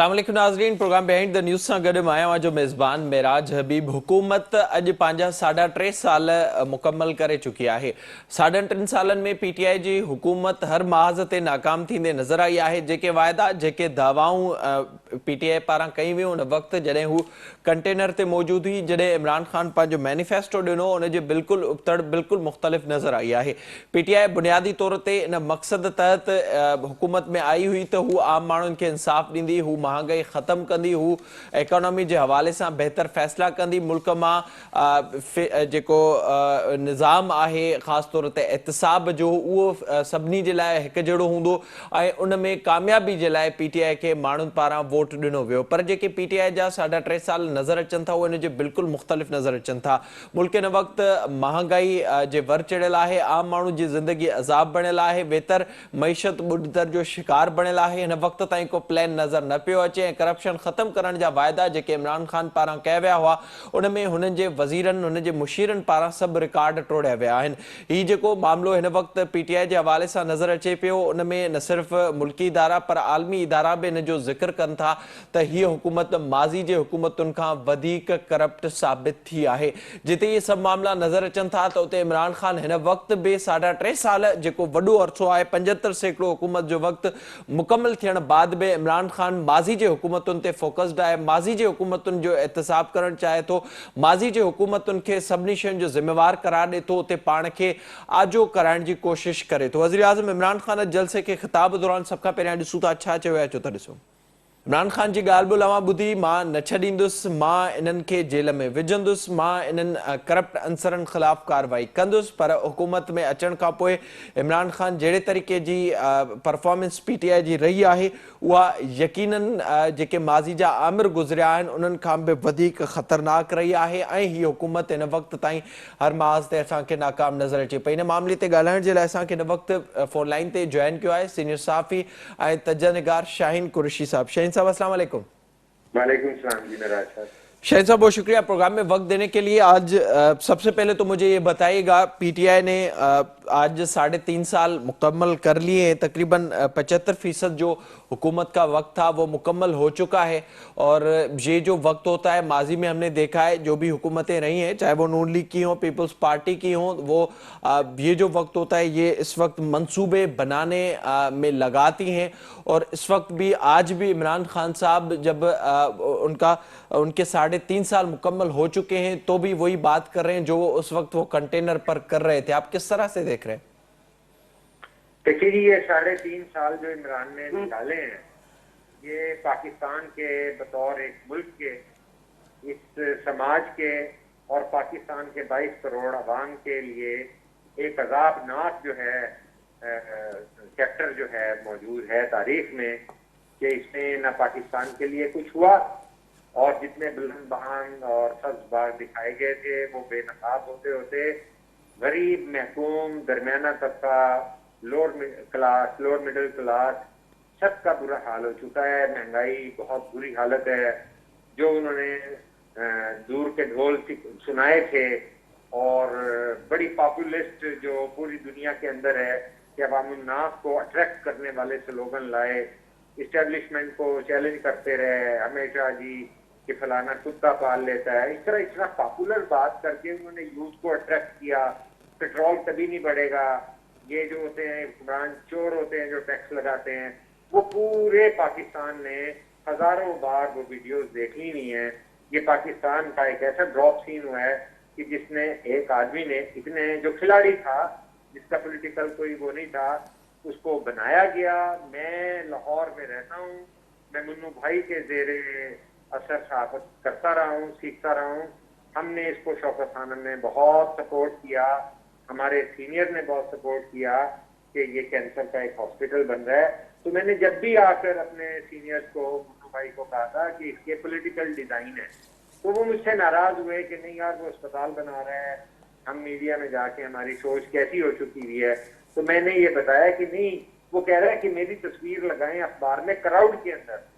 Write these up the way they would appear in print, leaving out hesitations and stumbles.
अस्सलाम वालेकुम नाज़रीन, प्रोग्राम बिहाइंड द न्यूज़ सां गॾु आहियां जो मेज़बान मेराज हबीब। हुकूमत अॼु पंहिंजा 3.5 साल मुकमल करे चुकी आहे। 3.5 सालनि में पीटीआई जी हुकूमत हर महाज़ ते नाकाम थींदे नज़र आई आहे। जेके वाइदा जेके दावाऊं पीटीआई पारां कई वियूं उन वक़्तु जॾहिं हू कंटेनर ते मौजूदु हुई, जॾहिं इमरान ख़ान पंहिंजो मैनिफेस्टो ॾिनो, उनजे बिल्कुलु उबतड़ बिल्कुलु मुख़्तलिफ़ नज़र आई आहे। पीटीआई बुनियादी तौर ते इन मक़सद तहत हुकूमत में आई हुई त हू आम माण्हुनि खे इंसाफ़ ॾींदी, हू महंगाई ख़त्म कंदी, हू इकोनॉमी जे हवाले सां बहितर फ़ैसिला कंदी, मुल्क मां जेको निज़ाम आहे ख़ासि तौर ते एहतिसाब जो उहो सभिनी जे लाइ हिकु जहिड़ो हूंदो ऐं उन में कामयाबी जे लाइ पीटीआई खे माण्हुनि पारां वोट ॾिनो वियो। पर जेके पीटीआई जा 3.5 साल नज़र अचनि था उहे इन जे बिल्कुलु मुख़्तलिफ़ नज़र अचनि था। मुल्क इन वक़्तु महांगाई जे वर चढ़ियल आहे, आम माण्हू जी ज़िंदगी अज़ाब बणियल आहे, बेहतर मईशत ॿुॾतर जो शिकार बणियल आहे। हिन वक़्त ताईं को प्लान नज़र न पियो अचे ऐं करप्शन ख़त्म करण जा वाइदा जेके इमरान ख़ान पारां कया विया हुआ उन में हुननि जे वज़ीरनि हुन जे मुशीरनि पारां सभु रिकॉर्ड टोड़िया विया आहिनि। हीउ जेको मामिलो हिन वक़्तु पीटीआई जे हवाले सां नज़र अचे पियो उन में न सिर्फ़ु मुल्की इदारा पर आलमी इदारा बि इन जो ज़िक्र कनि था त हीअ हुकूमत माज़ी जे हुकूमतुनि खां वधीक करप्ट साबित थी आहे। जिते इहे सभु मामला नज़र अचनि था त उते इमरान ख़ान हिन वक़्तु बि 3.5 साल जेको वॾो अरसो आहे, 75% हुकूमत जो वक़्तु मुकमल थियण बाद बि इमरान ख़ान माज़ी जे हुकूमतुनि ते फोकस्ड आहे, माज़ी जे हुकूमतुनि जो एहतिसाब करणु चाहे थो, माज़ी जे हुकूमतुनि खे सभिनी शयुनि जो ज़िम्मेवार करार ॾिए थो, उते पाण खे आजो कराइण जी कोशिशि करे थो। वज़ीर आज़म इमरान ख़ान जलसे खे ख़िताब दौरान सभ खां पहिरियां ॾिसूं था छा चयो आहे, अचो त ॾिसूं। इमरान ख़ान जी ॻाल्हि बि लवां ॿुधी, मां न छॾींदुसि, मां इन्हनि खे जेल में विझंदुसि, मां इन्हनि करप्ट अंसरनि ख़िलाफ़ कार्रवाई कंदुसि। पर हुकूमत में अचण खां पोइ इमरान ख़ान जहिड़े तरीक़े जी परफॉर्मेंस पीटीआई जी रही आहे उहा यकीनन जेके माज़ी जा आमिर गुज़रिया आहिनि उन्हनि खां बि वधीक ख़तरनाक रही आहे ऐं हीअ हुकूमत हिन वक़्त ताईं हर महाज़ ते असांखे नाकाम नज़र अचे पई। इन मामले ते ॻाल्हाइण जे लाइ असांखे हिन वक़्तु फ़ोन लाइन ते जॉइन कयो आहे सीनियर सहाफ़ी ऐं तजनिगार शाहीन कुरैशी साहब। शाहीन साहब अस्सलाम वालेकुम। वालेकुम सलाम जी मेराज साहब। शाहीन साहब बहुत शुक्रिया प्रोग्राम में वक्त देने के लिए। आज सबसे पहले तो मुझे ये बताइएगा, पीटीआई ने आज 3.5 साल मुकम्मल कर लिए हैं, तकरीबन 75% जो हुकूमत का वक्त था वो मुकम्मल हो चुका है और ये जो वक्त होता है माजी में हमने देखा है जो भी हुकूमतें रही हैं चाहे वो नून लीग की हों, पीपल्स पार्टी की हों, वो ये जो वक्त होता है ये इस वक्त मंसूबे बनाने में लगाती हैं और इस वक्त भी आज भी इमरान खान साहब जब उनके 3.5 साल मुकम्मल हो चुके हैं तो भी वही बात कर रहे हैं जो उस वक्त वो कंटेनर पर कर रहे थे। आप किस तरह से देख रहे हैं? देखिए जी, ये 3.5 साल जो इमरान ने निकाले हैं ये पाकिस्तान के बतौर एक मुल्क के, इस समाज के और पाकिस्तान के 22 करोड़ अवाम के लिए एक अज़ाबनाक जो है चैप्टर जो है मौजूद है तारीख में कि इसमें न पाकिस्तान के लिए कुछ हुआ और जितने बुलंद बहान और सब्ज़ बाग दिखाए गए थे वो बेनकाब होते होते गरीब, महकूम, दरमियाना तबका, लोअर मिडिल क्लास सबका बुरा हाल हो चुका है। महंगाई बहुत बुरी हालत है। जो उन्होंने दूर के ढोल सुनाए थे और बड़ी पॉपुलिस्ट जो पूरी दुनिया के अंदर है कि अवामुन्नास को अट्रैक्ट करने वाले स्लोगन लाए, इस्टेब्लिशमेंट को चैलेंज करते रहे हमेशा जी कि फलाना कुत्ता पाल लेता है, इस तरह इतना पॉपुलर बात करके उन्होंने यूथ को अट्रैक्ट किया। पेट्रोल कभी नहीं बढ़ेगा, ये जो होते हैं हुक्मरान चोर होते हैं जो टैक्स लगाते हैं, वो पूरे पाकिस्तान ने हजारों बार वो वीडियोस देख ली नहीं है। ये पाकिस्तान का एक ऐसा ड्रॉप सीन हुआ है कि जिसने एक आदमी ने इतने जो खिलाड़ी था जिसका पॉलिटिकल कोई वो नहीं था उसको बनाया गया। मैं लाहौर में रहता हूँ, मैं मुन्नू भाई के जेरे असर सहाफत करता रहा हूँ, सीखता रहा हूँ। हमने इसको शौकत खानम ने बहुत सपोर्ट किया, हमारे सीनियर ने बहुत सपोर्ट किया कि ये कैंसर का एक हॉस्पिटल बन रहा है। तो मैंने जब भी आकर अपने सीनियर्स को, मुन्नू भाई को कहा था कि इसके पॉलिटिकल डिजाइन है, तो वो मुझसे नाराज हुए कि नहीं यार वो अस्पताल बना रहा है, हम मीडिया में जाके हमारी सोच कैसी हो चुकी हुई है। तो मैंने ये बताया कि नहीं, वो कह रहा है कि मेरी तस्वीर लगाएं अखबार में क्राउड के अंदर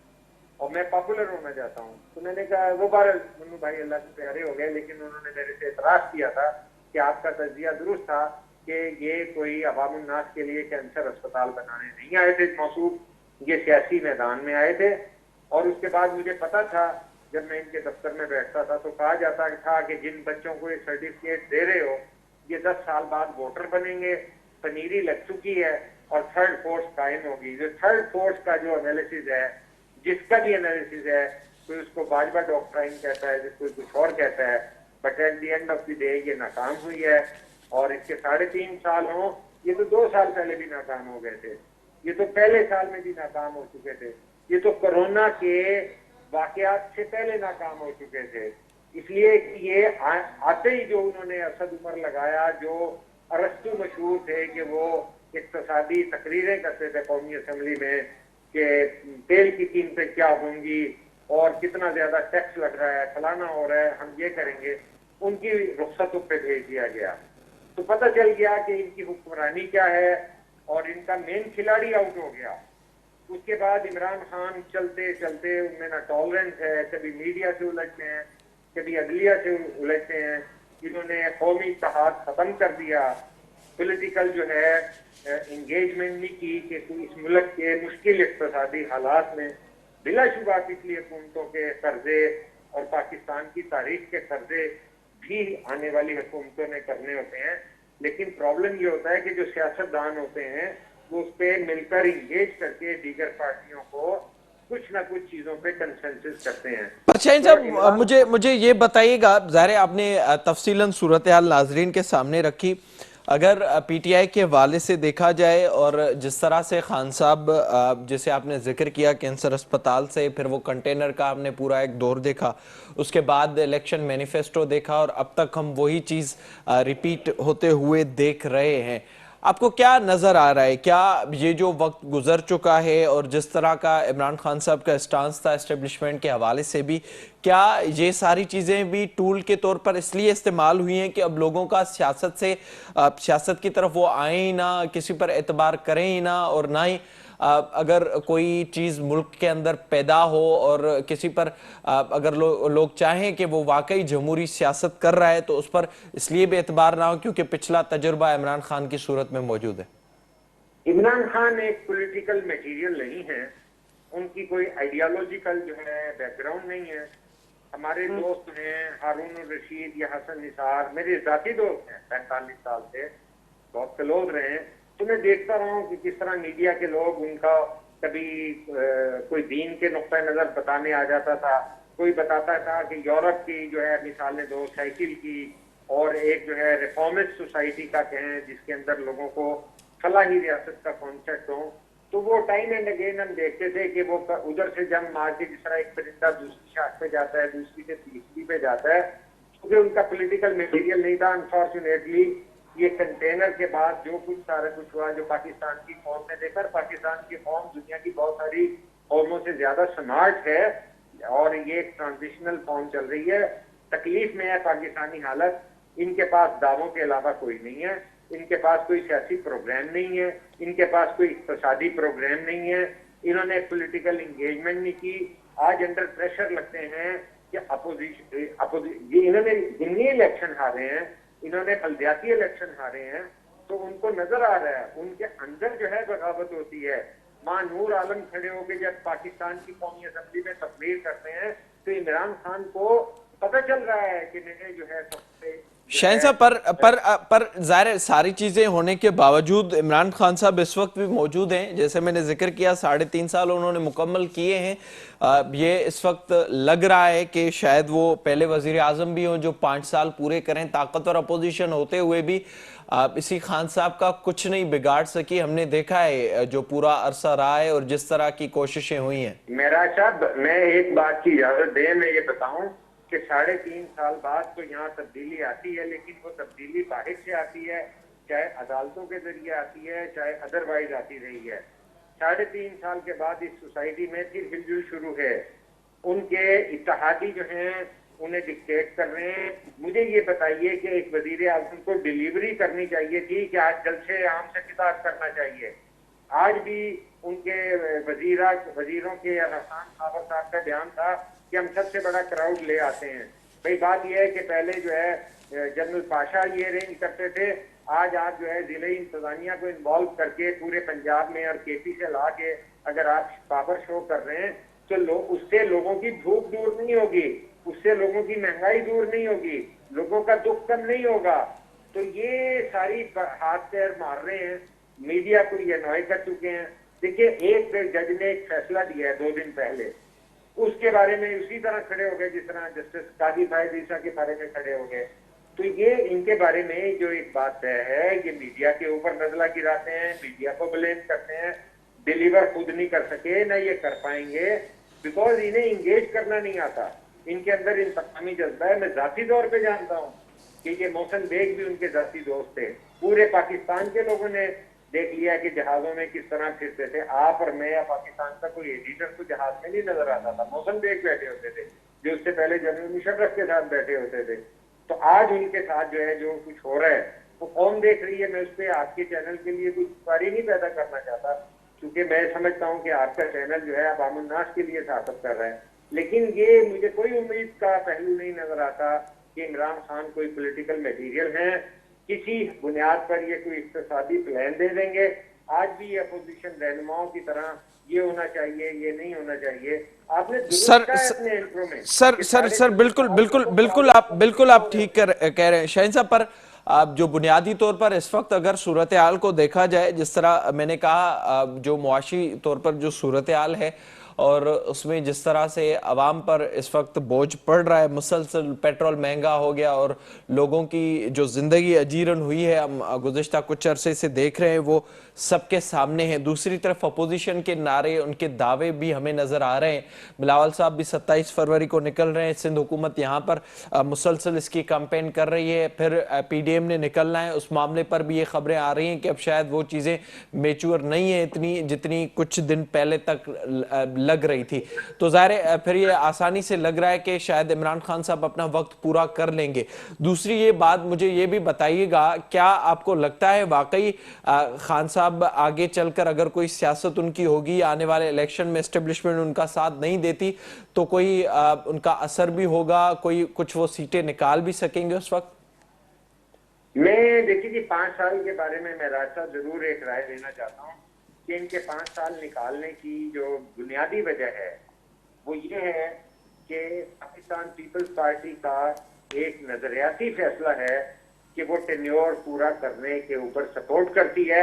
और मैं पॉपुलर होना चाहता हूँ। तो मैंने कहा वो बार मुन्नू भाई अल्लाह से प्यारे हो गए, लेकिन उन्होंने मेरे से एतराज किया था कि आपका तज्जिया दुरुस्त था कि ये कोई अवामुन्नास के लिए कैंसर अस्पताल बनाने नहीं आए थे मौसूफ, ये सियासी मैदान में आए थे اور اس کے بعد مجھے پتا تھا جب میں ان کے دفتر میں بیٹھتا تھا تو کہا جاتا تھا کہ جن بچوں کو یہ سرٹیفکیٹ دے رہے ہو یہ 10 سال بعد ووٹر بنیں گے، پنیری لگ چکی ہے اور تھرڈ فورس قائم ہوگی۔ جو تھرڈ فورس کا جو انالیسز ہے، جس کا بھی انالیسز ہے، کوئی اس کو باجوہ ڈاکٹرائن کہتا ہے، کوئی کچھ اور کہتا ہے، but at the end of the day یہ ناکام ہوئی ہے۔ اور اس کے 3.5 سال ہوں، یہ تو 2 سال پہلے بھی ناکام ہو گئے تھے، یہ تو پہلے سال میں بھی ناکام ہو چکے تھے، یہ تو کورونا کے واقعات سے پہلے ناکام ہو چکے تھے۔ اس لیے کہ یہ آتے ہی جو انہوں نے اسد عمر لگایا، جو ارسطو مشہور تھے کہ وہ اقتصادی تقریریں کرتے تھے قومی اسمبلی میں کہ تیل کی قیمتیں کیا ہوں گی اور کتنا زیادہ ٹیکس لگ رہا ہے، فلانا ہو رہا ہے، ہم یہ کریں گے، ان کی رخصتوں پہ بھیج دیا گیا۔ تو پتہ چل گیا کہ ان کی حکمرانی کیا ہے اور ان کا مین کھلاڑی آؤٹ ہو گیا۔ اس کے بعد عمران خان چلتے چلتے ان میں نہ ٹالرنس ہے، کبھی میڈیا سے الجھتے ہیں، کبھی عدلیہ سے الجھتے ہیں، انہوں نے قومی اتحاد ختم کر دیا، پولیٹیکل جو ہے انگیجمنٹ نہیں کی کہ اس ملک کے مشکل اقتصادی حالات میں بلا شبہ پچھلی حکومتوں کے قرضے اور پاکستان کی تاریخ کے قرضے بھی آنے والی حکومتوں نے کرنے ہوتے ہیں، لیکن پرابلم یہ ہوتا ہے کہ جو سیاستدان ہوتے ہیں وہ اس پہ مل کر انگیج کر کے دیگر پارٹیوں کو کچھ نہ کچھ چیزوں پہ کنسنسس کرتے ہیں۔ پر شاہین صاحب مجھے یہ بتائیے گا، ظاہر ہے آپ نے تفصیلاً صورتحال ناظرین کے سامنے رکھی، اگر پی ٹی آئی کے حوالے سے دیکھا جائے اور جس طرح سے خان صاحب جسے آپ نے ذکر کیا کینسر اسپتال سے پھر وہ کنٹینر کا ہم نے پورا ایک دور دیکھا، اس کے بعد الیکشن مینیفیسٹو دیکھا اور اب تک ہم وہی چیز ریپیٹ ہوتے ہوئے دیکھ رہے ہیں، آپ کو کیا نظر آ رہا ہے؟ کیا یہ جو وقت گزر چکا ہے اور جس طرح کا عمران خان صاحب کا اسٹانس تھا اسٹیبلشمنٹ کے حوالے سے بھی، کیا یہ ساری چیزیں بھی ٹول کے طور پر اس لیے استعمال ہوئی ہیں کہ اب لوگوں کا سیاست کی طرف وہ آئیں ہی نہ، کسی پر اعتبار کریں ہی نہ، اور نہ ہی اگر کوئی چیز ملک کے اندر پیدا ہو اور کسی پر اگر لوگ چاہیں کہ وہ واقعی جمہوری سیاست کر رہا ہے تو اس پر اس لیے بھی اعتبار نہ ہو کیونکہ پچھلا تجربہ عمران خان کی صورت میں موجود ہے؟ عمران خان ایک پولیٹیکل میٹیریل نہیں ہے، ان کی کوئی آئیڈیالوجیکل جو ہے بیک گراؤنڈ نہیں ہے۔ ہمارے دوست ہیں ہارون الرشید یا حسن نثار، میرے ذاتی دوست ہیں، 45 سال سے بہت کلوز رہے ہیں، تو میں دیکھتا رہا ہوں کہ کس طرح میڈیا کے لوگ ان کا کبھی کوئی دین کے نقطہ نظر بتانے آ جاتا تھا، کوئی بتاتا تھا کہ یورپ کی جو ہے مثالیں دو، سائیکل کی اور ایک جو ہے ریفارمسٹ سوسائٹی کا کہیں جس کے اندر لوگوں کو فلاحی ریاست کا کانسیپٹ ہو، تو وہ ٹائم اینڈ اگین ہم دیکھتے تھے کہ وہ ادھر سے جنگ مار کے جس طرح ایک پرندہ دوسری شاخ پہ جاتا ہے، دوسری سے تیسری پہ جاتا ہے، کیونکہ ان کا پولیٹیکل میٹیریل نہیں تھا۔ انفارچونیٹلی یہ کنٹینر کے بعد جو کچھ سارا کچھ ہوا، جو پاکستان کی قوم نے دیکھا، پاکستان کی قوم دنیا کی بہت ساری قوموں سے زیادہ سمارٹ ہے اور یہ ایک ٹرانزیشنل قوم چل رہی ہے، تکلیف میں ہے پاکستانی حالت، ان کے پاس دعووں کے علاوہ کوئی نہیں ہے، ان کے پاس کوئی سیاسی پروگرام نہیں ہے، ان کے پاس کوئی اقتصادی پروگرام نہیں ہے، انہوں نے پولیٹیکل انگیجمنٹ نہیں کی، آج انڈر پریشر لگتے ہیں کہ یہ انہوں نے ضمنی الیکشن ہارے ہیں، انہوں نے بلدیاتی الیکشن ہارے ہیں، تو ان کو نظر آ رہا ہے ان کے اندر جو ہے بغاوت ہوتی ہے۔ ماں نور عالم کھڑے ہو کے جب پاکستان کی قومی اسمبلی میں تقریر کرتے ہیں تو عمران خان کو پتہ چل رہا ہے کہ میں نے جو ہے سب سے شاہین صاحب پر ظاہر ہے ساری چیزیں ہونے کے باوجود عمران خان صاحب اس وقت بھی موجود ہیں، جیسے میں نے ذکر کیا 3.5 سال انہوں نے مکمل کیے ہیں، یہ اس وقت لگ رہا ہے کہ شاید وہ پہلے وزیر اعظم بھی ہوں جو 5 سال پورے کریں، طاقتور اپوزیشن ہوتے ہوئے بھی اسی خان صاحب کا کچھ نہیں بگاڑ سکی، ہم نے دیکھا ہے جو پورا عرصہ رہا ہے اور جس طرح کی کوششیں ہوئی ہیں۔ میرا صاحب میں ایک بات کی اجازت دیں، میں یہ بتاؤں کہ 3.5 سال بعد تو یہاں تبدیلی آتی ہے، لیکن وہ تبدیلی باہر سے آتی ہے، چاہے عدالتوں کے ذریعے آتی ہے، چاہے ادروائز آتی رہی ہے۔ 3.5 سال کے بعد اس سوسائٹی میں پھر ہلجل شروع ہے، ان کے اتحادی جو ہیں انہیں ڈکٹیٹ کر رہے ہیں۔ مجھے یہ بتائیے کہ ایک وزیر اعظم کو ڈیلیوری کرنی چاہیے تھی کہ آج جلسے عام سے خطاب کرنا چاہیے، آج بھی ان کے وزیروں کے احسان خابر صاحب کا بیان تھا کہ ہم سب سے بڑا کراؤڈ لے آتے ہیں۔ بھئی بات یہ ہے کہ پہلے جو ہے جنرل پاشا یہ ارینج کرتے تھے، آج آپ جو ہے ضلع انتظامیہ کو انوالو کر کے پورے پنجاب میں اور کے پی سے لا کے اگر آپ پاور شو کر رہے ہیں تو उससे लोगों की भूख दूर नहीं होगी, उससे लोगों की महंगाई दूर नहीं होगी, लोगों का दुख कम नहीं होगा। तो ये सारी हाथ पैर मार रहे हैं, मीडिया को ये अनॉय कर चुके हैं। देखिए, एक जज ने एक फैसला दिया है 2 दिन पहले, उसके बारे में उसी तरह खड़े हो गए जिस तरह जस्टिस काजी फायद ईसा के बारे में खड़े हो गए। तो ये इनके बारे में जो एक बात तय है, ये मीडिया के ऊपर नजला गिराते हैं, मीडिया को ब्लेम करते हैं, डिलीवर खुद नहीं कर सके, ना ये कर पाएंगे, बिकॉज इन्हें इंगेज करना नहीं आता। इनके अंदर इंतकामी जज्बा है। मैं जाती तौर पे जानता हूँ कि ये मोहसिन बेग भी उनके जाती दोस्त थे। पूरे पाकिस्तान के लोगों ने देख लिया कि जहाजों में किस तरह फिरते थे। आप और मैं या पाकिस्तान का कोई एडिटर तो जहाज में नहीं नजर आता था, मोहसिन बेग बैठे होते थे, जो उससे पहले जनरल मुशर्रफ के साथ बैठे होते थे। तो आज उनके साथ जो है, जो कुछ हो रहा है, वो कौन देख रही है। मैं उस पर आपके चैनल के लिए कुछ इंक्वायरी नहीं पैदा करना चाहता, क्योंकि मैं समझता हूँ कि आपका चैनल जो है अवामुन नास के लिए साबित कर रहा है। लेकिन ये मुझे कोई उम्मीद का पहलू नहीं नजर आता कि इमरान खान कोई पॉलिटिकल मटेरियल है, किसी बुनियाद पर ये कोई इक्तिसादी प्लान दे देंगे। आज भी ये अपोजिशन रहनुमाओं की तरह ये होना चाहिए, ये नहीं होना चाहिए। आपने दुरुस्त सर कहा है अपने इंट्रो में सर कि सर साढ़े सर तीन बिल्कुल साल बिल्कुल तो बिल्कुल आप ठीक कह रहे हैं शहीन साहब। पर आप जो बुनियादी तौर पर इस वक्त अगर सूरत हाल को देखा जाए, जिस तरह मैंने कहा, जो मुआशी तौर पर जो सूरत हाल है और उसमें जिस तरह से अवाम पर इस वक्त बोझ पड़ रहा है, मुसलसल पेट्रोल महंगा हो गया और लोगों की जो जिंदगी अजीरन हुई है, हम गुज़िश्ता कुछ अरसे से देख रहे हैं, वो सबके सामने है। दूसरी तरफ अपोजिशन के नारे, उनके दावे भी हमें नजर आ रहे हैं। बिलावल साहब भी 27 फरवरी को निकल रहे हैं, सिंध हुकूमत यहाँ पर मुसलसल इसकी कैंपेन कर रही है। फिर पीडीएम ने निकलना है, उस मामले पर भी ये खबरें आ रही हैं कि अब शायद वो चीज़ें मेच्योर नहीं है इतनी जितनी कुछ दिन पहले तक लग रही थी। तो ज़ाहिर है फिर ये आसानी से लग रहा है कि शायद इमरान खान साहब अपना वक्त पूरा कर लेंगे। दूसरी ये बात मुझे ये भी बताइएगा, क्या आपको लगता है वाकई खान साहब आगे चलकर अगर कोई सियासत उनकी होगी, आने वाले इलेक्शन में एस्टेब्लिशमेंट उनका साथ नहीं देती, तो कोई उनका असर भी होगा, कोई कुछ वो सीटें निकाल भी सकेंगे उस वक्त? मैं देखिए कि 5 साल के बारे में मैं राज साहब जरूर एक राय देना चाहता हूँ कि इनके 5 साल निकालने की जो बुनियादी वजह है वो ये है कि पाकिस्तान पीपल्स पार्टी का एक नजरियाती फैसला है कि वो टेन्योर पूरा करने के ऊपर सपोर्ट करती है।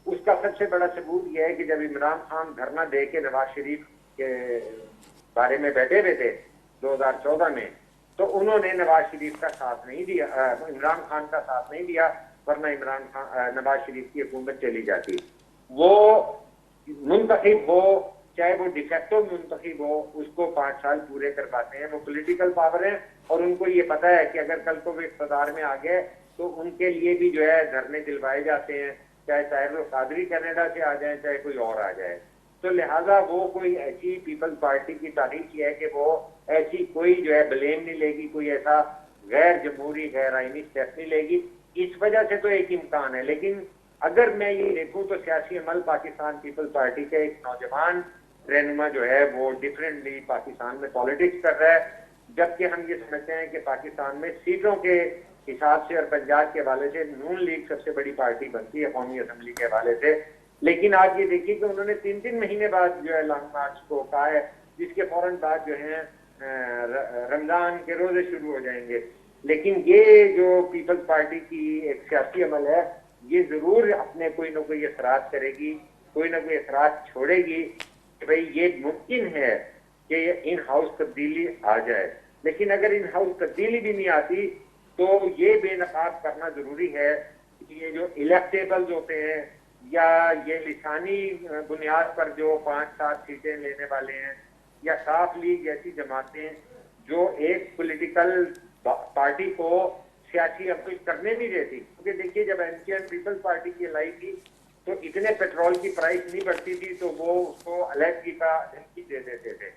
उसका सबसे बड़ा सबूत यह है कि जब इमरान खान धरना दे के नवाज शरीफ के बारे में बैठे हुए थे 2014 में, तो उन्होंने नवाज शरीफ का साथ नहीं दिया, इमरान खान का साथ नहीं दिया, वरना नवाज शरीफ की हुकूमत चली जाती। वो मुंतखब हो, चाहे वो डिफेक्टो मुंतखब हो, उसको 5 साल पूरे कर पाते हैं। वो पॉलिटिकल पावर है और उनको ये पता है कि अगर कल को वो इक़्तिदार में आ गए तो उनके लिए भी जो है धरने दिलवाए जाते हैं, चाहे ताहिर कादरी कनाडा से आ जाए, चाहे कोई और आ जाए। तो लिहाजा वो कोई ऐसी पीपल्स पार्टी की तारीख है कि वो ऐसी कोई जो है ब्लेम नहीं लेगी, कोई ऐसा गैर जमहूरी गैर आईनी स्टेप नहीं लेगी। इस वजह से तो एक इम्कान है। लेकिन अगर मैं ये देखूं तो सियासी अमल पाकिस्तान पीपल्स पार्टी के एक नौजवान रहनुमा जो है वो डिफरेंटली पाकिस्तान में पॉलिटिक्स कर रहा है, जबकि हम ये समझते हैं कि पाकिस्तान में सीटों के हिसाब से और पंजाब के हवाले से नून लीग सबसे बड़ी पार्टी बनती है कौमी असम्बली के हवाले से। लेकिन आज ये देखिए कि उन्होंने 3-3 महीने बाद जो है लॉन्ग मार्च को कहा है, जिसके फौरन बाद जो है रमजान के रोजे शुरू हो जाएंगे। लेकिन ये जो पीपल्स पार्टी की एक सियासी अमल है, ये जरूर अपने कोई ना कोई असरात करेगी, कोई ना कोई असरात छोड़ेगी कि भाई ये मुमकिन है कि इन हाउस तब्दीली आ जाए। लेकिन अगर इन हाउस तब्दीली भी नहीं आती तो ये बेनकाब करना जरूरी है कि ये जो इलेक्टेबल्स होते हैं या ये लिसानी बुनियाद पर जो 5-7 सीटें लेने वाले हैं या साफ लीग जैसी जमातें जो एक पॉलिटिकल पार्टी को सियासी अमल करने नहीं देती। क्योंकि देखिए जब एमकेएम पीपल्स पार्टी की लाई थी तो इतने पेट्रोल की प्राइस नहीं बढ़ती थी तो वो उसको अलहदगी का धमकी दे देते थे।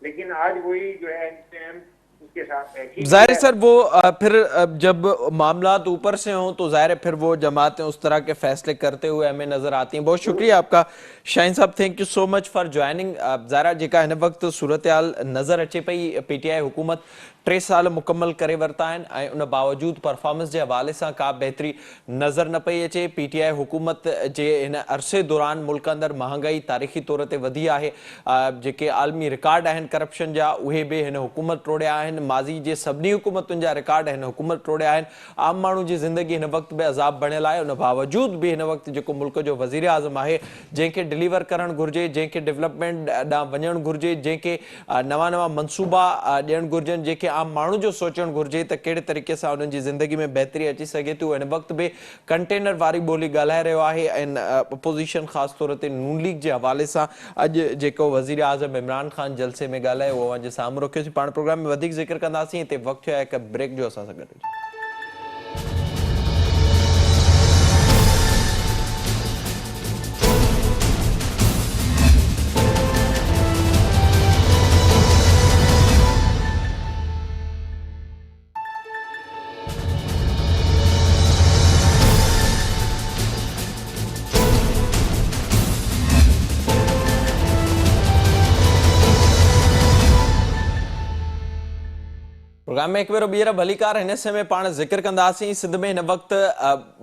लेकिन आज वही जो है एमकेएम उसके साथ एक ही ज़ाहिर है है। सर वो फिर जब मामलात ऊपर से हों तो ज़ाहिर है फिर वो जमातें उस तरह के फैसले करते हुए हमें नज़र आती हैं। बहुत शुक्रिया आपका शाहीन साहब, thank you so much for joining. ज़ाहिर जेका हिन वक्त सूरत हाल नज़र अचे पई, PTI हुकूमत 3 साल मुकम्मल करे वरिता आहिनि ऐं उन बावजूद परफॉर्मेंस जे हवाले सां का बेहतरी नज़र न पई अचे। PTI हुकूमत जे हिन अरसे दौरान मुल्क अंदर महांगाई तारीख़ी तौर ते वधी आहे। जेके आलमी रिकॉर्ड आहिनि करप्शन जा उहे बि हिन हुकूमत टोड़िया आहिनि। माज़ी जे सभिनी हुकूमतुनि जा रिकॉर्ड हिन हुकूमत टोड़िया आहिनि। आम माण्हू जी ज़िंदगी हिन वक्त बि अज़ाब बणियल आहे। उन बावजूद बि हिन वक्त जेको मुल्क जो वज़ीर आज़म आहे, जंहिंखे डिलीवर करणु घुरिजे, जंहिंखे डेवलपमेंट ॾांहुं वञणु घुरिजे, जंहिंखे नवां नवां मनसूबा ॾियणु घुरिजनि, जंहिंखे आम माण्हू जो सोचणु घुरिजे त कहिड़े तरीक़े सां उन्हनि जी ज़िंदगी में बहितरी अची सघे थी, हिन वक्त बि कंटेनर वारी ॿोली ॻाल्हाए रहियो आहे। ऐं अपोज़िशन ख़ासि तौर ते नून लीग जे हवाले सां अॼु जेको वज़ीर आज़म इमरान ख़ान जलसे में ॻाल्हाए उहो अॼु साम्हूं रखियोसीं। पाण प्रोग्राम में वधीक ज़िक्र कंदासीं। हिते वक़्तु थियो आहे हिकु ब्रेक जो, असां सां गॾु। प्रोग्राम में एक बार ॿीहर भलीकार हिन हिस्से में पाण ज़िक्र कंदासीं। सिंध में हिन वक्त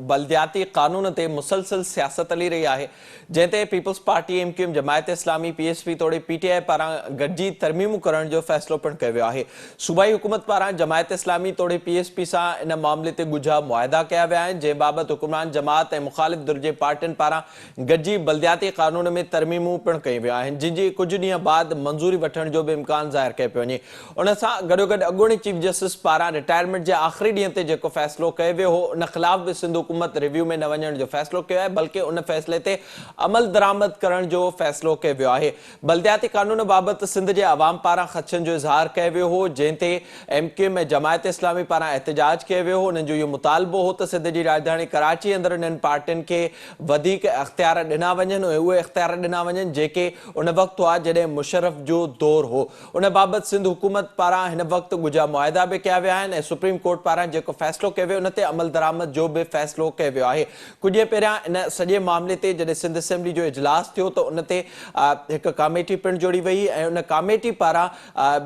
बल्दियाती कानून ते मुसलसिल सियासत हली रही आहे, जंहिं ते पीपल्स पार्टी, MQM, जमायत इस्लामी, PSP तोड़े PTI पारां गॾिजी तरमीमूं करण जो फ़ैसिलो पिणु कयो वियो आहे। सूबाई हुकूमत पारां जमायत इस्लामी तोड़े PSP सां इन मामले ते ॻुझा मुआहिदा कया विया आहिनि, जंहिं बाबति हुकुमरान जमात ऐं मुख़ालिफ़ धुर जे पार्टियुनि पारां गॾिजी बल्दियाती कानून में तरमीमूं पिणु कयूं वियूं आहिनि, जिन जी कुझु ॾींहं बाद मंज़ूरी वठण जो बि इम्कान ज़ाहिर कयो पियो वञे। उन सां गॾोगॾु अॻूणी चीफ जस्टिस पारां रिटायरमेंट जे आख़िरी ॾींहं ते जेको फ़ैसिलो कयो वियो हो, उन ख़िलाफ़ बि सिंध हुकूमत रिव्यू में न वञण जो फ़ैसिलो कयो आहे, बल्कि उन फ़ैसिले ते अमल दरामद करण जो फ़ैसिलो कयो वियो आहे। बल्दियाती कानून बाबति सिंध जे अवाम पारां ख़दशनि जो इज़हार कयो वियो हो, जंहिं ते MQM ऐं जमायत इस्लामी पारां एहतजाज कयो वियो हो। उन्हनि जो इहो मुतालबो हो त सिंध जी राजधानी कराची अंदरि इन्हनि पार्टियुनि खे वधीक इख़्तियार ॾिना वञनि ऐं उहे इख़्तियार ॾिना वञनि जेके उन वक़्तु हुआ जॾहिं मुशर्रफ जो दौर हो। उन बाबति सिंध हुकूमत पारां हिन वक़्तु ॻुझा मुआहिदा बि कया विया आहिनि ऐं सुप्रीम कोर्ट पारां जेको फ़ैसिलो कयो वियो उन ते अमल दरामद जो बि फ़ैसिलो कयो वियो आहे। कुझु ॾींहं पहिरियां इन सॼे मामले ते जॾहिं सिंध असेंबली जो इजलास थियो त उन ते हिकु कमेटी पिणु जोड़ी वई ऐं उन कमेटी पारां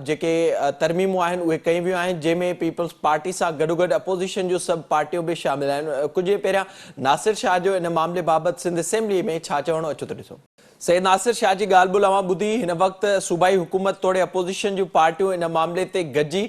जेके तरमीमूं आहिनि उहे कयूं वियूं आहिनि, जंहिंमें पीपल्स पार्टी सां गॾोगॾु अपोज़िशन जूं सभु पार्टियूं बि शामिल आहिनि। कुझु ॾींहं पहिरियां नासिर शाह जो इन मामले बाबति सिंध असेंबली में छा चवणो अचो त ॾिसो। सैयद नासिर शाह जी ॻाल्हि ॿोल अवां ॿुधी। हिन वक़्तु सूबाई हुकूमत तोड़े अपोज़िशन जूं पार्टियूं इन मामले ते गॾिजी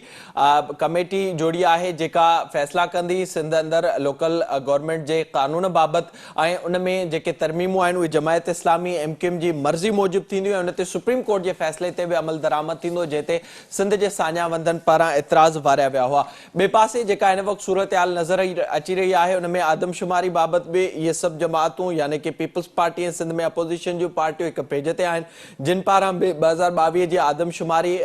कमेटी जोड़ी आहे जेका फ़ैसिला कंदी सिंध अंदरि लोकल गवर्नमेंट जे कानून बाबति ऐं उन में जेके तरमीमूं आहिनि उहे जमायत इस्लामी MQM जी मर्ज़ी मूजिबि थींदियूं ऐं उन ते सुप्रीम कोर्ट जे फ़ैसिले ते बि अमल दरामद थींदो, जंहिं ते सिंध जे साञा वंदनि पारां एतिराज़ वारिया विया हुआ। ॿिए पासे जेका हिन वक़्तु सूरत हाल नज़र अची रही आहे उन में आदमशुमारी बाबति बि इहे सभु जमातूं यानी कि पीपल्स पार्टी ऐं सिंध में अपोज़िशन जूं पार्टियूं हिकु पेज ते आहिनि, जिन पारां बि 2022 जी आदमशुमारी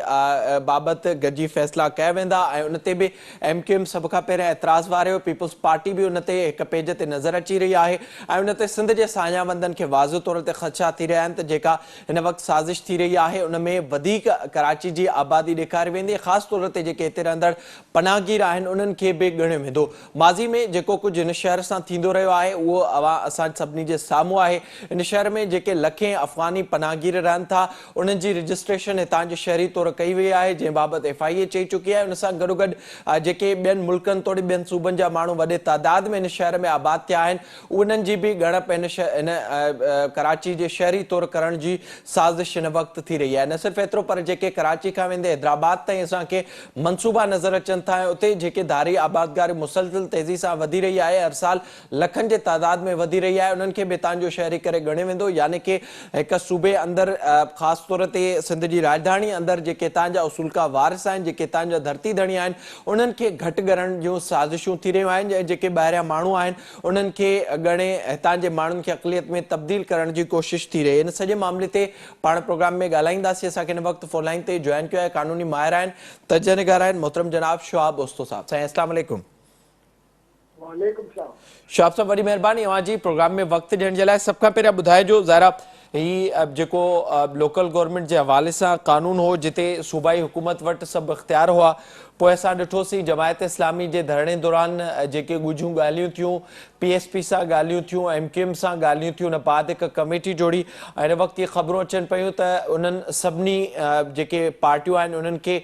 बाबति गॾिजी फ़ैसिला कया वेंदा ऐं उन ते बि MQM सभ खां पहिरियां एतिराज़ वारियो। पीपल्स पार्टी बि उन ते हिकु पेज ते नज़र अची रही आहे ऐं उन ते सिंध जे साञा वंदनि खे वाज़ तौर ते ख़दशा थी रहिया आहिनि त जेका हिन वक़्तु साज़िश थी रही आहे उन में वधीक कराची जी आबादी ॾेखारी वेंदी, ख़ासि तौर ते जेके हिते रहंदड़ पनाहगीर आहिनि उन्हनि खे बि ॻणियो वेंदो। माज़ी में जेको कुझु हिन शहर सां थींदो रहियो आहे उहो असां सभिनी जे साम्हूं आहे। इन शहर में जेके लखें अफ़गानी पनाहगीर रहनि था उन्हनि जी रजिस्ट्रेशन हितां जी शहरी तौर कई वई आहे, जंहिं बाबति FIA चई चुकी आहे। उन सां गॾोगॾु जेके ॿियनि मुल्कनि तोड़े ॿियनि सूबनि जा माण्हू वॾे तादाद में हिन शहर में आबाद थिया आहिनि उन्हनि जी बि ॻणप हिन कराची जे शहरी तौर करण जी साज़िश हिन वक़्तु थी रही आहे। न सिर्फ़ु एतिरो पर जेके कराची खां वेंदे हैदराबाद ताईं असांखे मनसूबा नज़र अचनि था ऐं उते जेके धारी आबादगारी मुसलसिल तेज़ी सां वधी रही आहे, हर साल लखनि जे तादाद में वधी रही आहे, उन्हनि खे बि हितां जो शहरी करे ॻणियो वेंदो। यानी कि हिकु सूबे अंदरि ख़ासि तौर ते सिंध जी राजधानी अंदरि जेके हितां जा उसूलका वारिस आहिनि, जेके हितां जा धरती धणी आहिनि उन्हनि खे घटि करण जूं साज़िशूं थी रहियूं आहिनि ऐं जेके ॿाहिरियां माण्हू आहिनि उन्हनि खे ॻणे हितां जे माण्हुनि खे अक़लियत में तब्दील करण जी कोशिशि थी रही। इन सॼे मामले ते पाण प्रोग्राम में ॻाल्हाईंदासीं। असांखे हिन वक़्तु फ़ोन लाइन ते जॉइन कयो आहे कानूनी माहिर आहिनि, तजनिगार आहिनि, मोहतरम जनाब शुआब ओस्तो साहब। साईं अस्सलाम वालेकुम। वालेकुम सलाम। शुआब साहब वॾी महिरबानी अवां जी प्रोग्राम में वक़्तु ॾियण जे लाइ। सभ खां पहिरियां ॿुधाइजो ज़ाहिरा ही जेको लोकल गवर्नमेंट जे हवाले सां कानून हो जिते सूबाई हुकूमत वटि सभु इख्तियार हुआ, पोइ असां ॾिठोसीं जमायत इस्लामी जे धरणे दौरान जेके ॻुझियूं ॻाल्हियूं थियूं, PSP सां ॻाल्हियूं थियूं, MQM सां ॻाल्हियूं थियूं, उन बाद हिकु कमेटी जोड़ी ऐं हिन वक़्तु इहे ख़बरूं अचनि पियूं त उन्हनि सभिनी जेके पार्टियूं आहिनि उन्हनि खे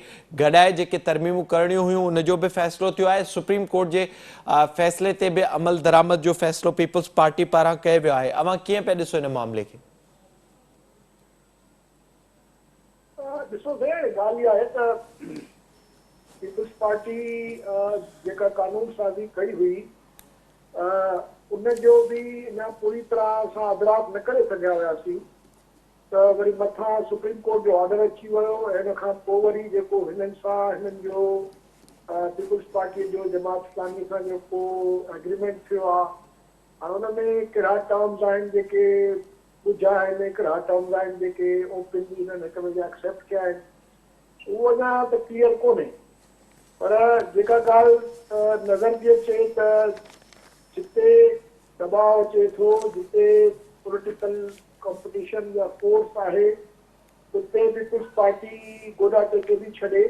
गॾाए जेके तरमीमूं करणियूं हुयूं उनजो बि फ़ैसिलो थियो आहे। सुप्रीम कोर्ट जे फ़ैसिले ते बि अमल दरामद जो फ़ैसिलो पीपल्स पार्टी पारां कयो वियो आहे। अव्हां कीअं पिया ॾिसो हिन मामले खे? ॾिसो भेण, ॻाल्हि इहा आहे त पीपल्स पार्टी जेका कानून साज़ी कई हुई उनजो बि अञा पूरी तरह असां अदराक न करे सघिया हुआसीं त वरी मथां सुप्रीम कोर्ट जो ऑर्डर अची वियो ऐं हिन खां पोइ वरी जेको हिननि सां हिननि जो पीपल्स पार्टीअ जो जमात इस्लामी सां जेको एग्रीमेंट थियो आहे, हाणे हुन में कहिड़ा टर्म्स आहिनि जेके ॿुधा आहिनि, कहिड़ा टर्म्स आहिनि जेके ओपनली हिननि हिक ॿिए जा एक्सेप्ट कया आहिनि, उहो अञा त क्लियर कोन्हे। पर जेका ॻाल्हि नज़र थी अचे त जिते दबाव अचे थो, जिते पॉलिटिकल कॉम्पिटिशन या फोर्स आहे, उते पीपल्स पार्टी गोॾा टेके बि छॾे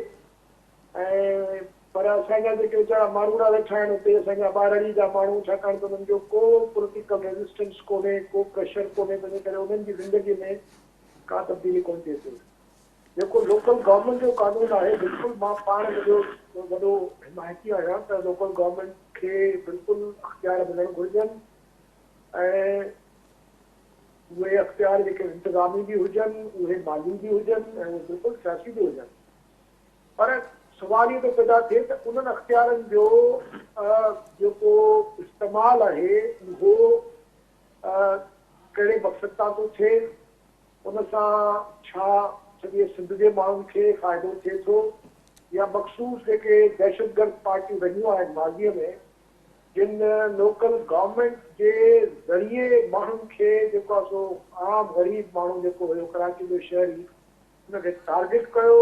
ऐं पर असांजा जेके वीचारा मारूड़ा वेठा आहिनि उते असांजा ॿारड़ी जा माण्हू, छाकाणि त उन्हनि जो को पॉलिटिकल रेज़िस्टेंस कोन्हे, को प्रेशर कोन्हे, तंहिंजे करे उन्हनि जी ज़िंदगी में का तब्दीली कोन थिए थी। जेको लोकल गवर्नमेंट जो कानून आहे, बिल्कुलु मां पाण जो वॾो हिमायती आहियां त लोकल गवर्नमेंट खे बिल्कुलु अख़्तियार मिलणु घुरिजनि ऐं उहे अख़्तियार जेके इंतज़ामी बि हुजनि, उहे माली बि हुजनि ऐं उहे बिल्कुलु सियासी बि हुजनि। पर सुवाल इहो थो पैदा थिए त उन्हनि अख़्तियारनि जो जेको इस्तेमालु आहे उहो कहिड़े मक़सद तां थो थिए, उन सां छा सॼे सिंध जे माण्हुनि खे फ़ाइदो थिए थो या मख़सूस जेके दहशतगर्द पार्टियूं रहियूं आहिनि माज़ीअ में, जिन लोकल गवर्नमेंट जे ज़रिए माण्हुनि खे जेको आहे सो आम ग़रीब माण्हू जेको हुयो कराची जो शहरी, हुनखे टारगेट कयो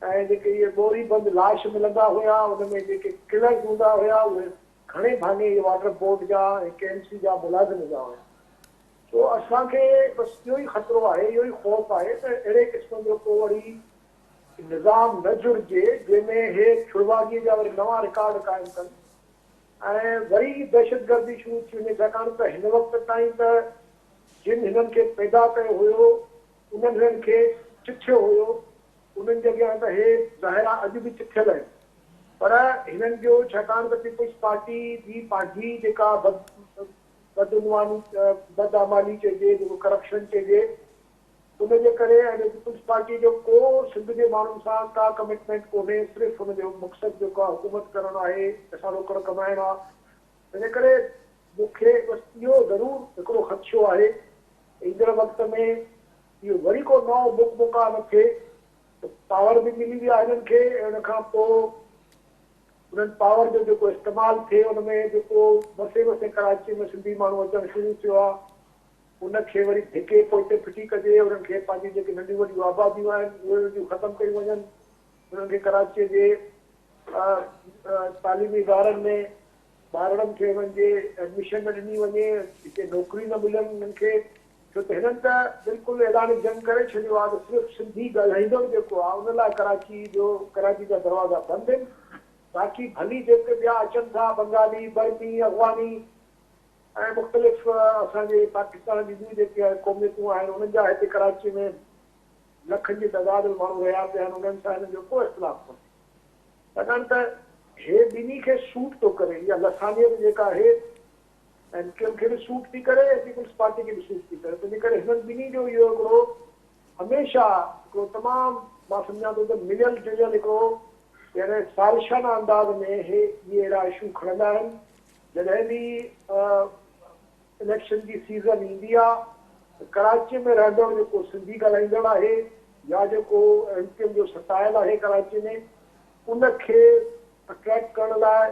ऐं जेके इहे ॿोरी बंदि लाश मिलंदा हुया, उनमें जेके किलर्स हूंदा हुया उहे घणे भाङे इहे वाटर बोर्ड जा ऐं KMC जा मुलाज़िम जा हुया। तो असांखे बसि इहो ई ख़तरो आहे, इहो ई ख़ौफ़ आहे त अहिड़े क़िस्म जो को वरी निज़ाम न जुड़िजे जंहिंमें हे छुड़वागीअ जा वरी नवां रिकॉर्ड क़ाइमु कनि ऐं वरी दहशतगर्दी शुरू थी वञे, छाकाणि त हिन वक़्त ताईं त जिन हिननि खे पैदा कयो हुयो उन्हनि हिननि खे चिथियो हुयो, उन्हनि जे अॻियां त हे ज़ाहिरा अॼु बि चिथियल आहिनि। पर हिननि जो छाकाणि त पीपल्स पार्टी जी पंहिंजी जेका बदअमाली चइजे, जेको करप्शन चइजे, उनजे करे ऐं पीपल्स पार्टी जो को सिंध जे माण्हुनि सां का कमिटमेंट कोन्हे, सिर्फ़ु हुनजो मक़सदु जेको आहे हुकूमत करणु आहे, पैसा रोकड़ कमाइणु आहे। हिन करे मूंखे बसि इहो ज़रूरु हिकिड़ो ख़दशो आहे ईंदड़ वक़्त में इहो वरी को नओं मुका न थिए, पावर बि मिली वई आहे हिननि खे ऐं हुन खां पोइ उन्हनि पावर जो जेको इस्तेमालु थिए उनमें जेको मसे मसे कराची में सिंधी माण्हू अचणु शुरू थियो आहे, उनखे वरी धिके पोइते फिटी कजे, उन्हनि खे पंहिंजी जेके नंढियूं वॾियूं आबादियूं आहिनि उहे वॾियूं ख़तमु कयूं वञनि, उन्हनि खे कराचीअ जे तालीमी इदारनि में ॿारनि खे उन्हनि जे एडमिशन न ॾिनी वञे, हिते नौकिरी न मिलनि उन्हनि खे, छो त हिननि त बिल्कुलु ऐलान जंग करे छॾियो आहे त सिर्फ़ु सिंधी ॻाल्हाईंदड़ जेको आहे उन लाइ कराची जा दरवाज़ा बंदि आहिनि। बाक़ी भली जेके ॿिया अचनि था बंगाली, बर्मी, अफ़गानी ऐं मुख़्तलिफ़ असांजे पाकिस्तान जी ॿियूं जेके क़ौमियतूं आहिनि उन्हनि जा हिते कराची में लखनि जी तइदाद में माण्हू रहिया पिया आहिनि, उन्हनि सां हिननि जो को इख़्तिलाफ़ कोन्हे, छाकाणि त हे ॿिन्ही खे सूट थो करे, इहा लसानियत जेका आहे MQM खे बि सूट थी करे ऐं पीपल्स पार्टी खे बि सूट थी करे, तंहिंजे करे हिननि ॿिन्ही जो इहो हिकिड़ो हमेशह हिकिड़ो तमामु मां सम्झां थो त मिलियल जुलियल हिकिड़ो यानी सालिशाना अंदाज़ में इहे अहिड़ा इशू खणंदा आहिनि। जॾहिं बि इलेक्शन जी सीज़न ईंदी आहे कराची में रहंदड़ जेको सिंधी ॻाल्हाईंदड़ आहे या जेको MQM जो सटायल आहे कराची में, उनखे अट्रैक्ट करण लाइ,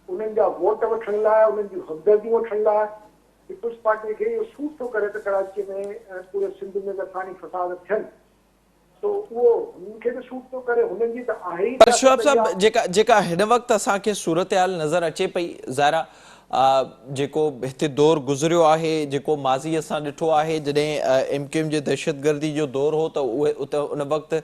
उन्हनि जा वोट वठण लाइ, उन्हनि जूं हमदर्दियूं वठण लाइ पीपल्स पार्टी खे इहो सूट थो करे त कराची में ऐं पूरे सिंध में लखानी फसाद थियनि, तो उहो हुननि खे बि सूट थो करे, हुननि जी त आहे ई। पर शोएब साहब जेका हिन वक़्तु असांखे सूरत हाल नज़र अचे पई ज़ाहिरा जेको हिते दौर गुज़रियो आहे, जेको माज़ी असां ॾिठो आहे जॾहिं MQM जे दहशतगर्दी जो दौर हो त उहे उते उन वक़्तु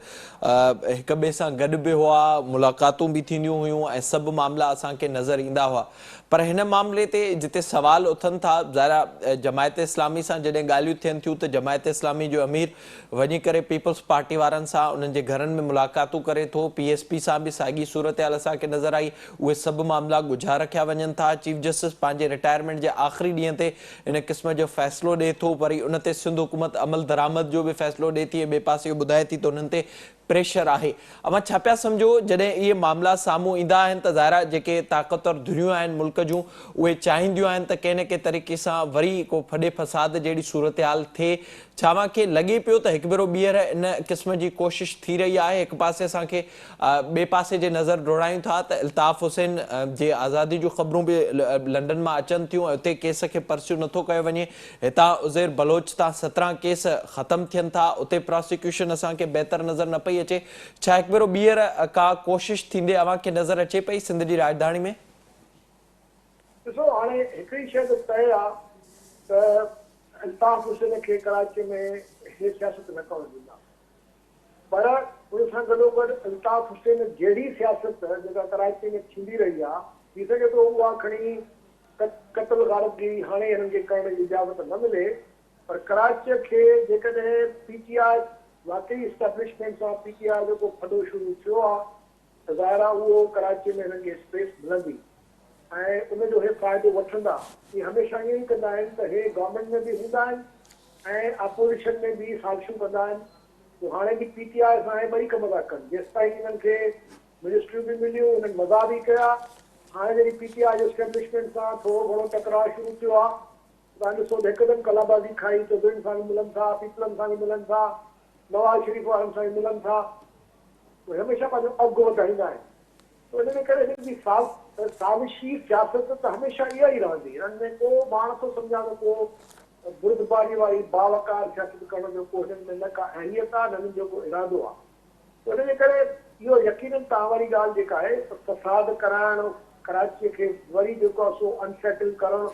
हिक ॿिए सां गॾु बि हुआ, मुलाक़ातूं बि थींदियूं हुयूं ऐं सभु मामला असांखे नज़र ईंदा हुआ। पर हिन मामले ते जिते सवाल उथनि था, ज़ाहिर जमायत इस्लामी सां जॾहिं ॻाल्हियूं थियनि थियूं त जमायत इस्लामी जो अमीर वञी करे पीपल्स पार्टी वारनि सां उन्हनि जे घरनि में मुलाक़ातूं करे थो। PSP सां बि साॻी सूरत हाल असांखे नज़र आई। उहे सभु मामला ॻुझा रखिया वञनि था। चीफ जस्टिस पंहिंजे रिटायरमेंट जे आख़िरी ॾींहं ते इन क़िस्म जो फ़ैसिलो ॾिए थो, वरी उन ते सिंध हुकूमत अमल दरामद जो बि फ़ैसिलो ॾिए थी ऐं ॿिए पासे ॿुधाए थी त उन्हनि ते प्रेशर आहे। अवां छा पिया सम्झो जॾहिं इहे मामला साम्हूं ईंदा आहिनि त ज़ाहिर जेके ताक़तवर धुरियूं आहिनि मुल्क जूं उहे चाहींदियूं आहिनि त कंहिं न कंहिं तरीक़े सां वरी को फॾे फसाद जहिड़ी सूरत हाल थिए। छा तव्हांखे लॻे पियो त हिकु भेरो ॿीहर इन क़िस्म जी कोशिश थी रही आहे? हिकु पासे असांखे ॿिए पासे जे नज़र दौड़ायूं था त अल्ताफ़ हुसैन जे आज़ादी जूं ख़बरूं बि लंडन मां अचनि थियूं ऐं उते केस खे परस्यू नथो कयो वञे। हितां उज़ैर बलोच तां 17 केस ख़तमु थियनि था, उते प्रोसिक्यूशन असांखे बहितर नज़र न पई अचे। छा हिकु भेरो ॿीहर का कोशिश थींदे अव्हांखे नज़र अचे पई सिंध जी राजधानी में? ॾिसो, हाणे हिकिड़ी शइ त तय आहे त अल्ताफ़ हुसैन खे कराची में हे सियासत न करणु ॾींदा, पर उन सां गॾोगॾु अल्ताफ़ हुसैन जहिड़ी सियासत जेका कराची में थींदी रही आहे, थी सघे थो उहा खणी क़त्ल गारतगिरी हाणे हिननि खे करण जी इजाज़त न मिले, पर कराचीअ खे जेकॾहिं PTI वाकई इस्टेब्लिशमेंट सां PTI जेको फॾो शुरू थियो आहे त ज़ाहिर आहे उहो कराची में हिननि खे स्पेस मिलंदी ऐं उनजो हे फ़ाइदो वठंदा। इहे हमेशह ईअं ई कंदा आहिनि त हे गवर्नमेंट में बि हूंदा आहिनि ऐं अपोज़िशन में बि साज़िशूं कंदा आहिनि। पोइ हाणे बि PTI सां ॿई कम था कनि। जेसि ताईं हिननि खे मिनिस्ट्रियूं बि मिलियूं, हिननि मज़ा बि कया। हाणे जॾहिं PTI जो इस्टेब्लिशमेंट सां थोरो घणो टकराव शुरू थियो आहे, तव्हां ॾिसो हिकदमि कलाबाज़ी खाई चौधरीनि सां बि मिलनि था, पीपलनि सां बि मिलनि था, नवाज़ शरीफ़ वारनि सां बि मिलनि था। उहे हमेशह पंहिंजो अघु वधाईंदा आहिनि। त इन करे हिननि जी साज़िशी सियासत त हमेशह इहा ई रहंदी। हिननि में को मां नथो सम्झां त को बुर्दबारी वारी बावकार सियासत करण जो को हिननि में न का अहमियत आहे, न हिननि जो को इरादो आहे। त हिन करे इहो यकीननि तव्हां वारी ॻाल्हि जेका आहे फसाद कराइणु, कराचीअ खे वरी जेको आहे सो अनसेटल करणु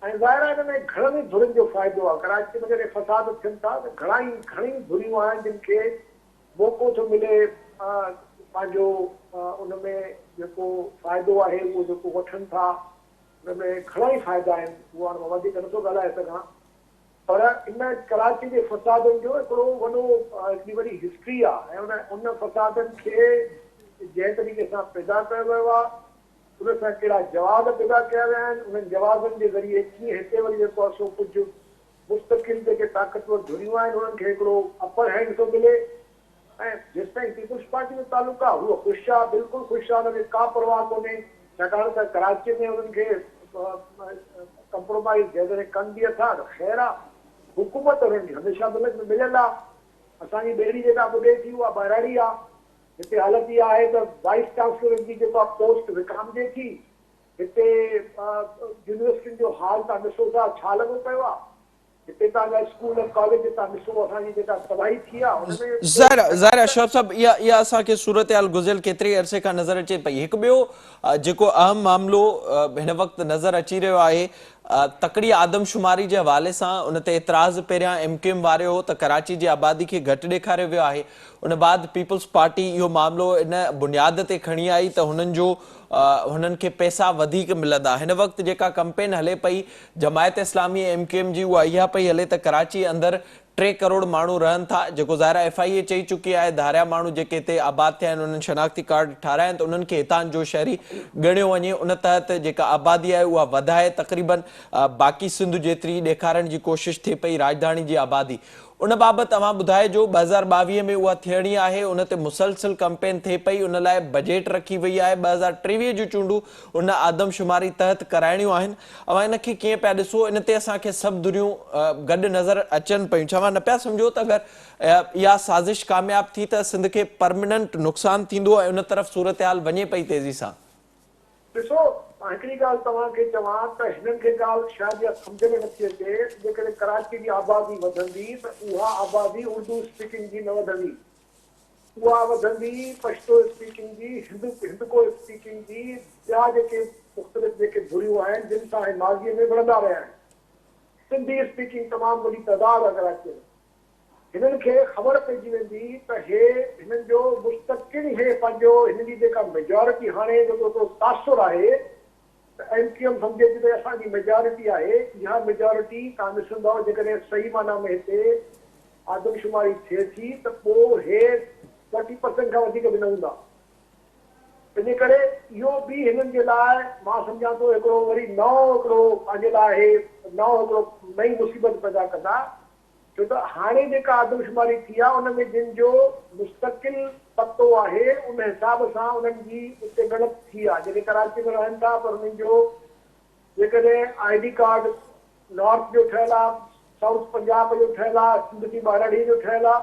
ऐं ज़ाहिर आहे हिन में घणनि ई धुरियुनि जो फ़ाइदो आहे। कराची में जॾहिं फसाद थियनि था त घणी धुरियूं आहिनि जिन खे मौक़ो थो मिले पंहिंजो उन में जेको फ़ाइदो आहे उहो जेको वठनि था। हुन में घणा ई फ़ाइदा आहिनि, उहो हाणे मां वधीक नथो ॻाल्हाए सघां, पर इन कराची जे फसादनि जो हिकिड़ो वॾो हिकिड़ी वॾी हिस्ट्री आहे ऐं उन फसादनि खे जंहिं तरीक़े सां पैदा कयो वियो आहे, उन सां कहिड़ा जवाब पैदा कया विया आहिनि, उन्हनि जवाबनि जे ज़रिए कीअं हिते वरी जेको आहे सो कुझु मुस्तक़िल जेके ताक़तवर धुरियूं आहिनि उन्हनि खे हिकिड़ो अपर हैंड थो मिले। ऐं जेसि ताईं पीपुल्स पार्टी जो तालुक आहे उहो ख़ुशि आहे, बिल्कुलु ख़ुशि आहे, हुनखे का परवाह कोन्हे। छाकाणि त कराची में उन्हनि खे कंप्रोमाइज़ जेकॾहिं कनि बि अथा त ख़ैर आहे, हुकूमत हुननि खे हमेशह मिलियल आहे। असांजी ॿेड़ी जेका ॿुधे थी उहा ॿाहिराड़ी आहे। हिते हालति इहा आहे त वाइस चांसलर जी जेका पोस्ट विकामजे थी। हिते यूनिवर्सिटियुनि जो हाल तव्हां ॾिसो था छा लॻो पियो आहे। हिते तव्हांजा स्कूल कॉलेज तव्हां ॾिसो असांजी जेका तबाही थी आहे हुनमें ज़ाहिर अशरफ साहब इहा असांखे सूरत हाल गुज़िरियल केतिरे अरसे खां नज़र अचे पई। हिकु ॿियो जेको अहम मामिलो हिन वक़्तु नज़र अची रहियो आहे, तकड़ी आदमशुमारी जे हवाले सां उन ते एतिराज़ पहिरियां MQM वारे हो त कराची जी आबादी खे घटि ॾेखारियो वियो आहे। उन बाद पीपल्स पार्टी इहो मामिलो इन बुनियाद ते खणी आई त हुननि खे पैसा वधीक मिलंदा। हिन वक़्तु जेका कंपेन हले पई जमायत इस्लामी MQM जी, उहा इहा पई हले त कराची अंदरि 3 करोड़ माण्हू रहनि था, जेको ज़ाहिर FIA चई चुकी आहे धारिया माण्हू जेके हिते आबाद थिया आहिनि उन्हनि शनाख्ती कार्ड ठाहिराया आहिनि त उन्हनि खे हितां जो शहरी ॻणियो वञे। उन तहत जेका आबादी आहे उहा वधाए तक़रीबन बाक़ी सिंध जेतिरी ॾेखारण जी कोशिशि थिए पई राजधानी जी आबादी। उन बाबति तव्हां ॿुधाइजो 2022 में उहा थियणी आहे, उन ते मुसलसिल कंपेन थिए पई, उन लाइ बजेट रखी वई आहे। 2023 जूं चूंडूं उन आदमशुमारी तहत कराइणियूं आहिनि। अवां इन खे कीअं पिया ॾिसो? इन ते असांखे सभु दुरियूं गॾु नज़र अचनि पियूं। छा न पिया सम्झो त अगरि इहा साज़िश कामयाब थी त सिंध खे परमानेंट नुक़सानु थींदो ऐं उन तरफ़ सूरत हाल वञे पई तेज़ी सां? ॾिसो, हिकिड़ी ॻाल्हि तव्हांखे चवां त हिननि खे ॻाल्हि शायदि इहा सम्झ में नथी अचे। जेकॾहिं कराची जी आबादी वधंदी त उहा आबादी उर्दू स्पीकिंग जी न वधंदी, उहा वधंदी पश्तो स्पीकिंग जी, हिंदको स्पीकिंग जी, ॿिया जेके मुख़्तलिफ़ जेके धुरियूं आहिनि जिन सां हे माज़ीअ में विढ़ंदा रहिया आहिनि। सिंधी स्पीकिंग तमामु वॾी तइदाद आहे कराची में। हिननि खे ख़बर पइजी वेंदी त हे हिननि जो मुस्तक़िल हे पंहिंजो हिन जी जेका मेजॉरिटी हाणे जेको तो तासुर आहे त MQM सम्झे थी त असांजी मेजॉरिटी आहे, इहा मेजॉरिटी तव्हां ॾिसंदव जेकॾहिं सही माना में हिते आदमशुमारी थिए थी त पोइ हे 40% खां वधीक बि न हूंदा। तंहिंजे करे इहो बि हिननि जे लाइ मां सम्झां थो हिकिड़ो वरी हिकिड़ो पंहिंजे लाइ हे हिकिड़ो नई मुसीबत पैदा कंदा, छो त हाणे जेका आदमशुमारी थी आहे उन में जिन जो मुस्तक़िल पतो आहे उन हिसाब सां उन्हनि जी उते ॻणप थी आहे। जेके कराची में रहनि था पर उन्हनि जो जेकॾहिं ID कार्ड नॉर्थ जो ठहियलु आहे, साउथ पंजाब जो ठहियलु आहे, सिंध जी ॿारहड़ी जो ठहियलु आहे,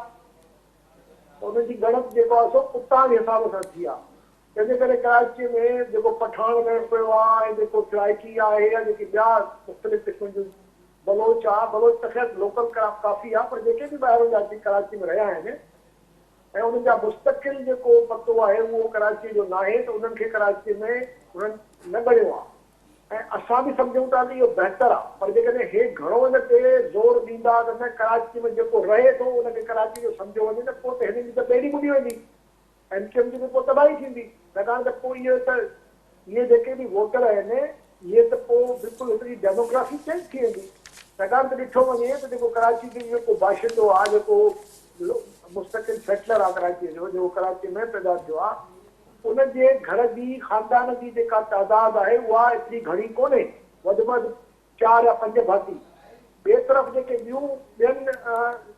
उन्हनि जी ॻणप जेको आहे सो उतां जे हिसाब सां थी आहे। तंहिंजे करे कराची में जेको पठान रहण पियो आहे ऐं जेको सराइकी आहे या जेकी ॿिया मुख़्तलिफ़ क़िस्म जूं बलोच आहे, बलोच त ख़ैर लोकल काफ़ी आहे, पर जेके बि ॿाहिरों जा कराची में रहिया आहिनि ऐं उन्हनि जा मुस्तक़िल जेको पतो आहे उहो कराची जो न आहे, त उन्हनि खे कराची में उन्हनि न ॻणियो आहे। ऐं असां बि सम्झूं था त इहो बहितर आहे, पर जेकॾहिं हे घणो हिन ते ज़ोर ॾींदा त न कराची में जेको रहे थो उनखे कराची जो सम्झो वञे न, पोइ त हिननि जी त ॿेड़ी ॿुॾी वेंदी, MQM जी बि पोइ तबाही थींदी। छाकाणि त पोइ इहे जेके बि वोटर आहिनि इहे त पोइ बिल्कुलु हिकिड़ी डेमोग्राफी चेंज थी वेंदी। छाकाणि त ॾिठो वञे त जेको कराची जो जेको बाशिंदो आहे, जेको मुस्तक़िल सेटलर आहे कराचीअ जो, जेको कराची में पैदा थियो आहे, उनजे घर जी ख़ानदान जी जेका तइदाद आहे उहा एतिरी घणी कोन्हे, वधि में वधि 4 या 5 भाती। ॿिए तरफ़ जेके ॿियूं ॿियनि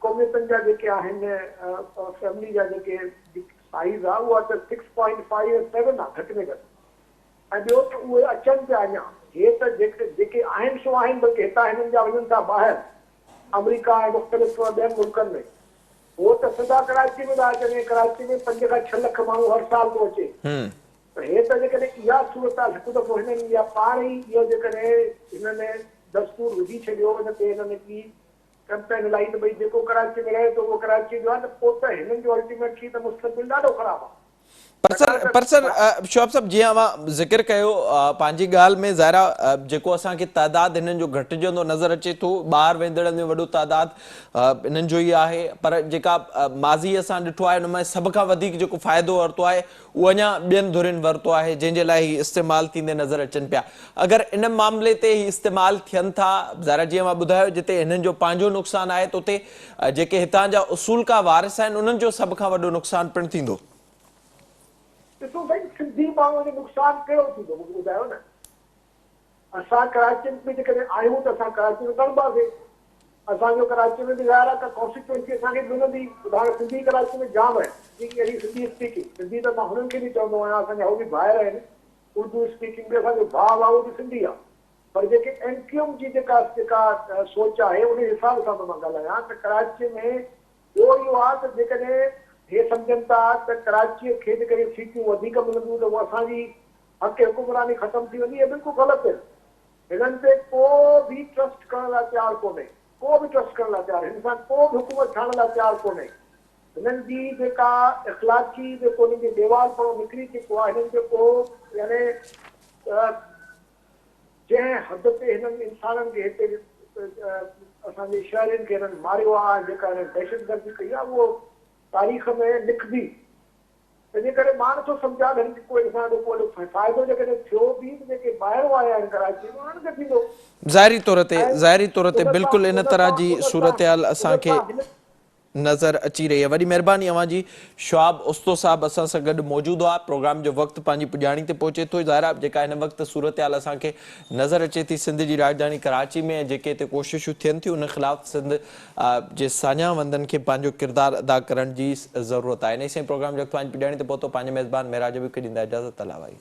क़ौमियतुनि जा जेके आहिनि फैमिली जा जेके साइज़ आहे उहा त 6.5 या 7 आहे घटि में घटि। ऐं ॿियो त उहे अचनि पिया अञा, हे त जेके आहिनि सो आहिनि, बल्कि हितां हिननि जा वञनि था ॿाहिरि अमरीका ऐं मुख़्तलिफ़ ॿियनि मुल्कनि में, उहो त सिधा कराची में था अचनि। कराची में 5 खां 6 लख माण्हू हर साल थो अचे। त हे त जेकॾहिं इहा सूरत आहे, हिकु दफ़ो हिननि इहा पाण ई इहो जेकॾहिं हिननि दस्तूर विझी छॾियो, हिन ते हिननि की कैंपेन हलाई त भई जेको कराची में रहे थो उहो कराची जो आहे, त पोइ त हिननि जो अल्टीमेटली त मुस्तक़बिल ॾाढो ख़राबु आहे। पर सर शोएब साहब जीअं अवां ज़िक्र कयो पंहिंजी ॻाल्हि में ज़ाहिरा जेको असांखे तइदाद हिननि जो घटिजंदो नज़र अचे थो, ॿाहिरि वेंदड़नि जो वॾो तइदाद हिननि जो ई आहे, पर जेका माज़ी असां ॾिठो आहे हुन में सभ खां वधीक जेको फ़ाइदो वरितो आहे उहो अञा ॿियनि धुरियुनि वरितो आहे, जंहिंजे लाइ ही इस्तेमालु थींदे नज़र अचनि पिया। अगरि इन मामले ते ही इस्तेमालु थियनि था, ज़ाहिरा जीअं मां ॿुधायो जिते हिननि जो पंहिंजो नुक़सानु आहे त उते जेके हितां जा उसूल का वारिस आहिनि उन्हनि जो सभ खां वॾो नुक़सानु पिणु थींदो। ॾिसो भई सिंधी माण्हूअ जो नुक़सानु कहिड़ो थींदो मूंखे ॿुधायो न। असां कराची में जेकॾहिं आहियूं त असां कराची में ॻणिबासीं, असांजो कराची में बि ज़ाहिर आहे त कॉन्सिक्वेंसी असांखे मिलंदी। ॿुधायो सिंधी कराची में जाम आहे, अहिड़ी सिंधी स्पीकिंग, सिंधी त मां हुननि खे बि चवंदो आहियां, असांजा उहो बि ॿाहिरि आहिनि, उर्दू स्पीकिंग में असांजो भाउ आहे उहो बि सिंधी आहे, पर जेके MQM जी जेका सोच आहे उन हिसाब सां मां ॻाल्हायां त कराची में इहो आहे त जेकॾहिं हे सम्झनि था त कराचीअ खे जेकॾहिं सीटियूं वधीक मिलंदियूं त उहा असांजी हक़ हुकुमरानी ख़तमु थी वेंदी, इहा बिल्कुलु ग़लति आहे। हिननि ते को बि ट्रस्ट करण लाइ तयारु कोन्हे, को बि ट्रस्ट करण लाइ तयारु, हिन सां को बि हुकूमत ठाहिण लाइ तयारु कोन्हे। हिननि जी जेका इख़लाक़ी जेको हिननि जो देवाल पियो निकिरी चुको आहे, हिननि जेको यानी जंहिं हद ते हिननि इंसाननि खे हिते असांजे शहरनि खे हिननि मारियो आहे, जेका हिननि दहशतगर्दी कई आहे उहो तारीख़ में लिखबी। तंहिंजे करे मां नथो सम्झां हिननि खे कोई फ़ाइदो जेकॾहिं थियो बि त जेके ॿाहिरों आया आहिनि कराची में उन्हनि खे थींदो। ज़ाहिरी तौर ते बिल्कुलु इन तरह जी सूरत हाल असांखे नज़र अची रही आहे। वॾी महिरबानी अवां जी। शुआब उस्तो साहब असां सां गॾु मौजूदु आहे। प्रोग्राम जो वक़्तु पंहिंजी पुॼाणी ते पहुचे थो। ज़ाहिरा जेका हिन वक़्तु सूरत हाल असांखे नज़र अचे थी सिंध जी राजधानी कराची में, जेके हिते कोशिशूं थियनि थियूं उन ख़िलाफ़ सिंध जे सान्यावंदनि खे पंहिंजो किरदारु अदा करण जी ज़रूरत आहे। इन सां प्रोग्राम जो वक़्तु पंहिंजी पुॼाणी ते पहुतो। पंहिंजे मेज़बान मेराज बि ॾींदा इजाज़त। अलावाई।